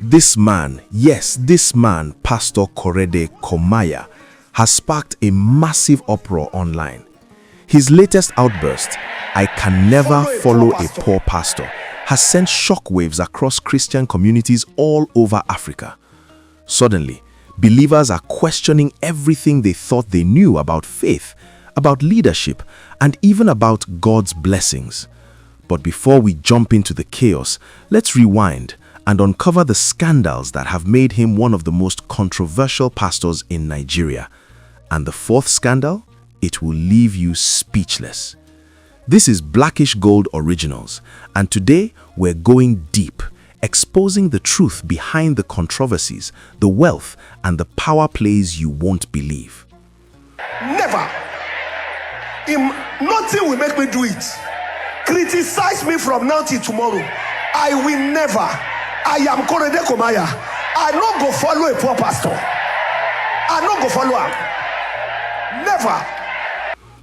This man, yes, this man, Pastor Korede Komaiya, has sparked a massive uproar online. His latest outburst, "I can never follow a poor pastor," has sent shockwaves across Christian communities all over Africa. Suddenly, believers are questioning everything they thought they knew about faith, about leadership, and even about God's blessings. But before we jump into the chaos, let's rewind and uncover the scandals that have made him one of the most controversial pastors in Nigeria. And the fourth scandal? It will leave you speechless. This is Blackish Gold Originals, and today we're going deep, exposing the truth behind the controversies, the wealth, and the power plays you won't believe. Never. Nothing will make me do it. Criticize me from now till tomorrow. I will never. I am Korede Komaiya. I don't go follow a poor pastor. I don't go follow him. Never.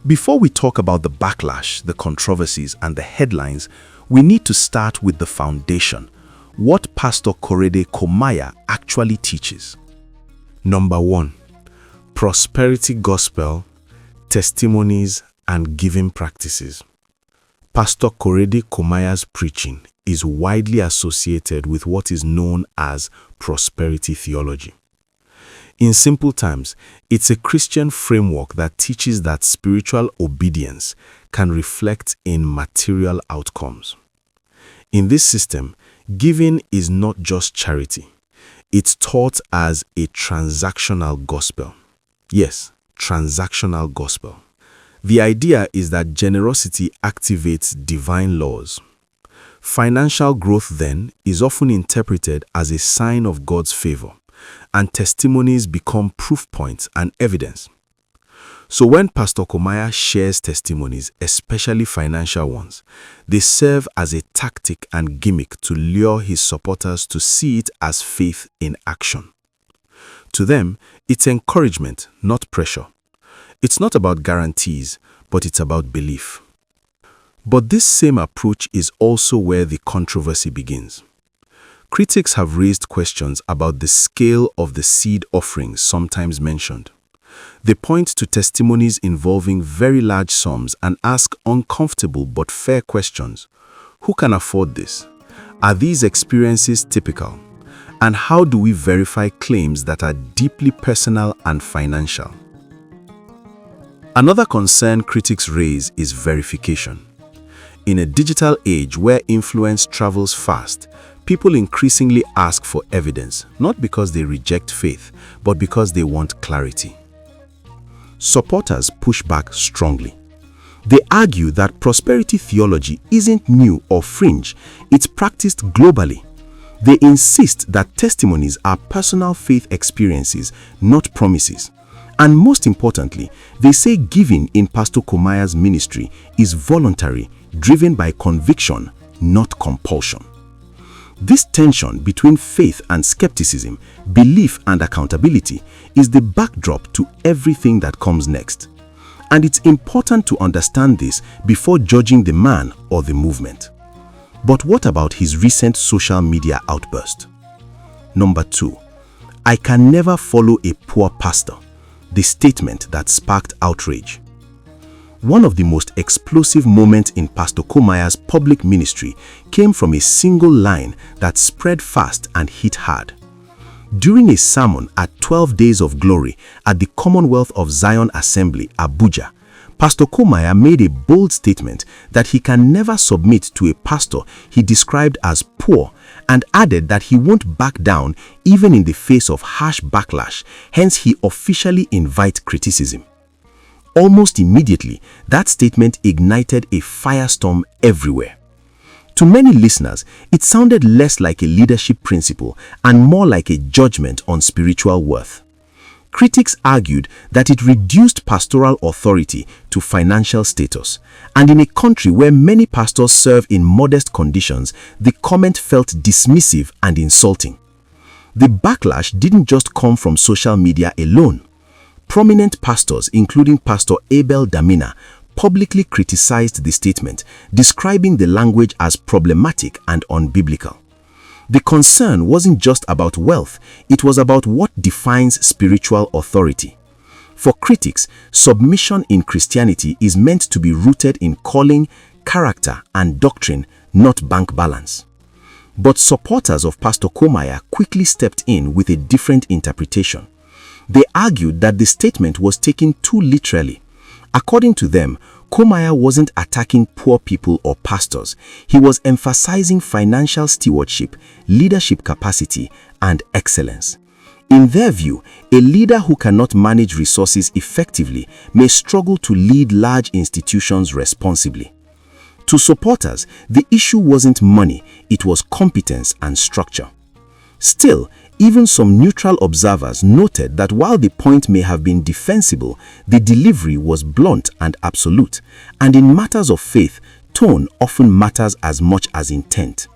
Before we talk about the backlash, the controversies, and the headlines, we need to start with the foundation. What Pastor Korede Komaiya actually teaches. Number 1. Prosperity gospel, testimonies, and giving practices. Pastor Korede Komaiya's preaching is widely associated with what is known as prosperity theology. In simple terms, it's a Christian framework that teaches that spiritual obedience can reflect in material outcomes. In this system, giving is not just charity. It's taught as a transactional gospel. Yes, transactional gospel. The idea is that generosity activates divine laws. Financial growth, then, is often interpreted as a sign of God's favor, and testimonies become proof points and evidence. So when Pastor Komaiya shares testimonies, especially financial ones, they serve as a tactic and gimmick to lure his supporters to see it as faith in action. To them, it's encouragement, not pressure. It's not about guarantees, but it's about belief. But this same approach is also where the controversy begins. Critics have raised questions about the scale of the seed offerings sometimes mentioned. They point to testimonies involving very large sums and ask uncomfortable but fair questions. Who can afford this? Are these experiences typical? And how do we verify claims that are deeply personal and financial? Another concern critics raise is verification. In a digital age where influence travels fast, people increasingly ask for evidence, not because they reject faith, but because they want clarity. Supporters push back strongly. They argue that prosperity theology isn't new or fringe, it's practiced globally. They insist that testimonies are personal faith experiences, not promises. And most importantly, they say giving in Pastor Komaiya's ministry is voluntary, driven by conviction, not compulsion. This tension between faith and skepticism, belief and accountability is the backdrop to everything that comes next. And it's important to understand this before judging the man or the movement. But what about his recent social media outburst? Number 2. I can never follow a poor pastor. The statement that sparked outrage. One of the most explosive moments in Pastor Komaiya's public ministry came from a single line that spread fast and hit hard. During a sermon at 12 Days of Glory at the Commonwealth of Zion Assembly, Abuja, Pastor Komaiya made a bold statement that he can never submit to a pastor he described as poor, and added that he won't back down even in the face of harsh backlash, hence he officially invites criticism. Almost immediately, that statement ignited a firestorm everywhere. To many listeners, it sounded less like a leadership principle and more like a judgment on spiritual worth. Critics argued that it reduced pastoral authority to financial status, and in a country where many pastors serve in modest conditions, the comment felt dismissive and insulting. The backlash didn't just come from social media alone. Prominent pastors, including Pastor Abel Damina, publicly criticized the statement, describing the language as problematic and unbiblical. The concern wasn't just about wealth, it was about what defines spiritual authority. For critics, submission in Christianity is meant to be rooted in calling, character, and doctrine, not bank balance. But supporters of Pastor Komaiya quickly stepped in with a different interpretation. They argued that the statement was taken too literally. According to them, Komaiya wasn't attacking poor people or pastors. He was emphasizing financial stewardship, leadership capacity, and excellence. In their view, a leader who cannot manage resources effectively may struggle to lead large institutions responsibly. To supporters, the issue wasn't money, it was competence and structure. Still, even some neutral observers noted that while the point may have been defensible, the delivery was blunt and absolute, and in matters of faith, tone often matters as much as intent.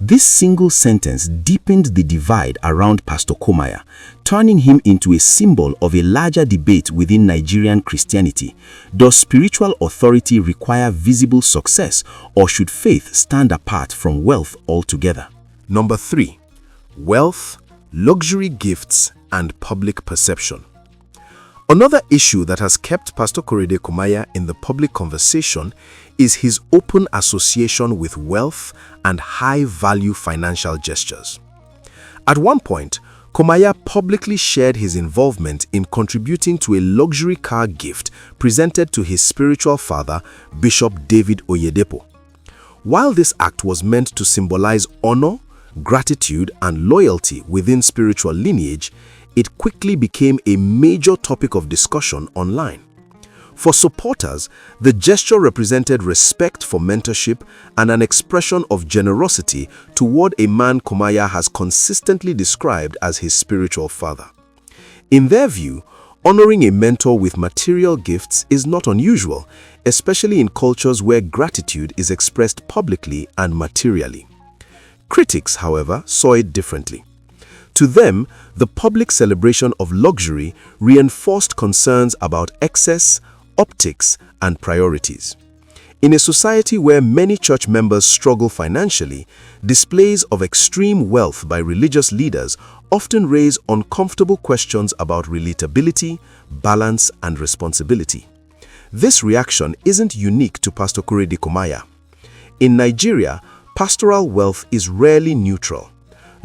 This single sentence deepened the divide around Pastor Komaiya, turning him into a symbol of a larger debate within Nigerian Christianity. Does spiritual authority require visible success, or should faith stand apart from wealth altogether? Number 3. Wealth, luxury gifts, and public perception. Another issue that has kept Pastor Korede Komaiya in the public conversation is his open association with wealth and high-value financial gestures. At one point, Komaiya publicly shared his involvement in contributing to a luxury car gift presented to his spiritual father, Bishop David Oyedepo. While this act was meant to symbolize honor, gratitude, and loyalty within spiritual lineage, it quickly became a major topic of discussion online. For supporters, the gesture represented respect for mentorship and an expression of generosity toward a man Komaiya has consistently described as his spiritual father. In their view, honoring a mentor with material gifts is not unusual, especially in cultures where gratitude is expressed publicly and materially. Critics, however, saw it differently. To them, the public celebration of luxury reinforced concerns about excess, optics, and priorities. In a society where many church members struggle financially, displays of extreme wealth by religious leaders often raise uncomfortable questions about relatability, balance, and responsibility. This reaction isn't unique to Pastor Korede Komaiya. In Nigeria, pastoral wealth is rarely neutral.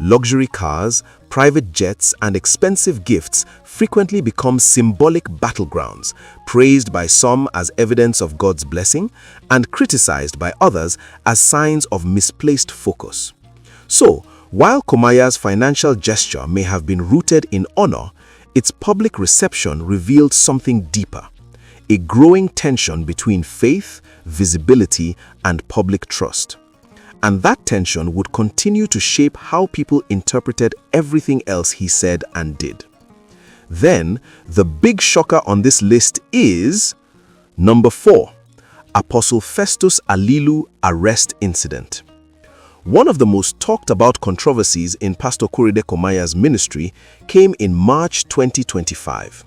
Luxury cars, private jets, and expensive gifts frequently become symbolic battlegrounds, praised by some as evidence of God's blessing and criticized by others as signs of misplaced focus. So, while Komaiya's financial gesture may have been rooted in honor, its public reception revealed something deeper: a growing tension between faith, visibility, and public trust. And that tension would continue to shape how people interpreted everything else he said and did. Then, the big shocker on this list is number 4, Apostle Festus Alilu arrest incident. One of the most talked about controversies in Pastor Korede Komaiya's ministry came in March 2025.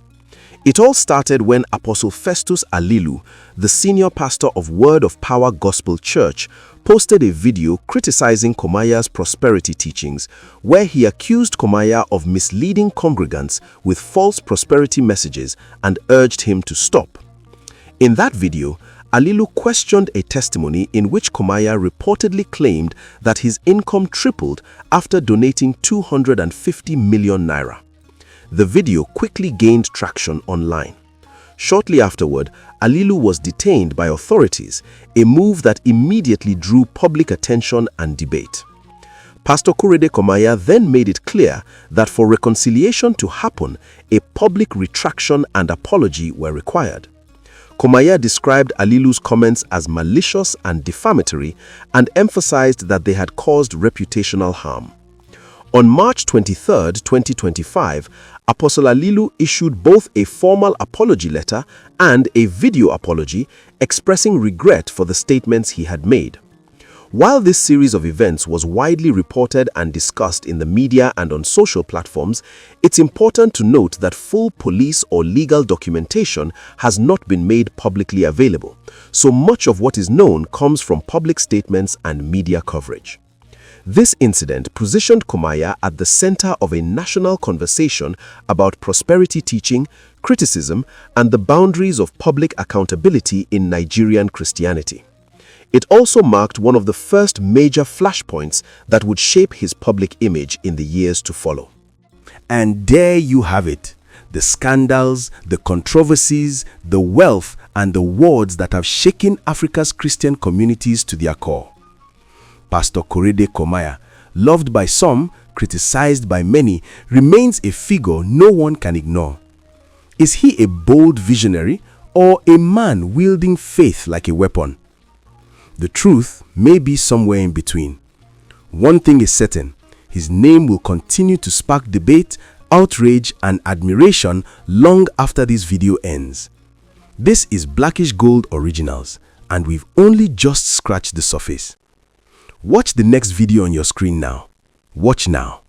It all started when Apostle Festus Alilu, the senior pastor of Word of Power Gospel Church, posted a video criticizing Komaiya's prosperity teachings, where he accused Komaiya of misleading congregants with false prosperity messages and urged him to stop. In that video, Alilu questioned a testimony in which Komaiya reportedly claimed that his income tripled after donating 250 million naira. The video quickly gained traction online. Shortly afterward, Alilu was detained by authorities, a move that immediately drew public attention and debate. Pastor Korede Komaiya then made it clear that for reconciliation to happen, a public retraction and apology were required. Komaiya described Alilu's comments as malicious and defamatory and emphasized that they had caused reputational harm. On March 23, 2025, Apostle Alilu issued both a formal apology letter and a video apology expressing regret for the statements he had made. While this series of events was widely reported and discussed in the media and on social platforms, it's important to note that full police or legal documentation has not been made publicly available, so much of what is known comes from public statements and media coverage. This incident positioned Komaiya at the center of a national conversation about prosperity teaching, criticism, and the boundaries of public accountability in Nigerian Christianity. It also marked one of the first major flashpoints that would shape his public image in the years to follow. And there you have it. The scandals, the controversies, the wealth, and the words that have shaken Africa's Christian communities to their core. Pastor Korede Komaiya, loved by some, criticized by many, remains a figure no one can ignore. Is he a bold visionary or a man wielding faith like a weapon? The truth may be somewhere in between. One thing is certain, his name will continue to spark debate, outrage, and admiration long after this video ends. This is Blackish Gold Originals, and we've only just scratched the surface. Watch the next video on your screen now. Watch now.